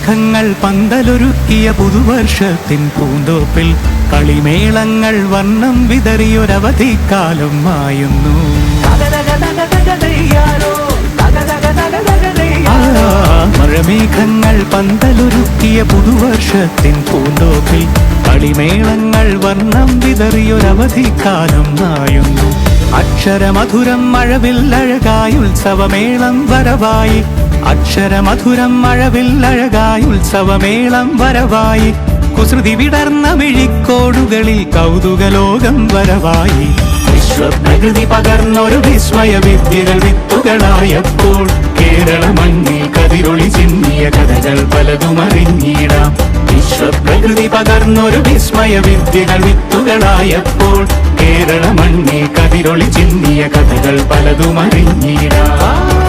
മഴമേഘങ്ങൾ പന്തലൊരുക്കിയ പുതുവർഷത്തിൻ പൂന്തോപ്പിൽ കളിമേളങ്ങൾ വർണ്ണം വിതറിയൊരവധിക്കാലം മായുന്നു. മഴമേഘങ്ങൾ പന്തലൊരുക്കിയ പുതുവർഷത്തിൻ പൂന്തോപ്പിൽ കളിമേളങ്ങൾ വർണ്ണം വിതറിയൊരവധിക്കാലം മായുന്നു. അക്ഷരമധുരം മഴവില്ലഴകായി ഉത്സവമേളം വരവായി, അക്ഷരമധുരം മഴവില്ലഴകായി ഉത്സവമേളം വരവായി, കുസൃതി വിടർന്ന മിഴിക്കോടുകളിൽ കൗതുകലോകം വരവായി. വിശ്വപ്രകൃതി പകർന്നൊരു വിസ്മയ വിദ്യകൾ വിത്തുകളായപ്പോൾ കേരള മണ്ണിൽ കതിരൊളി ചിന്നിയ കഥകൾ പലതും അറിഞ്ഞിടാം. വിശ്വപ്രകൃതി പകർന്നൊരു വിസ്മയ വിദ്യകൾ വിത്തുകളായപ്പോൾ കേരള മണ്ണിൽ കതിരൊളി ചിന്നിയ കഥകൾ പലതും അറിഞ്ഞിടാം.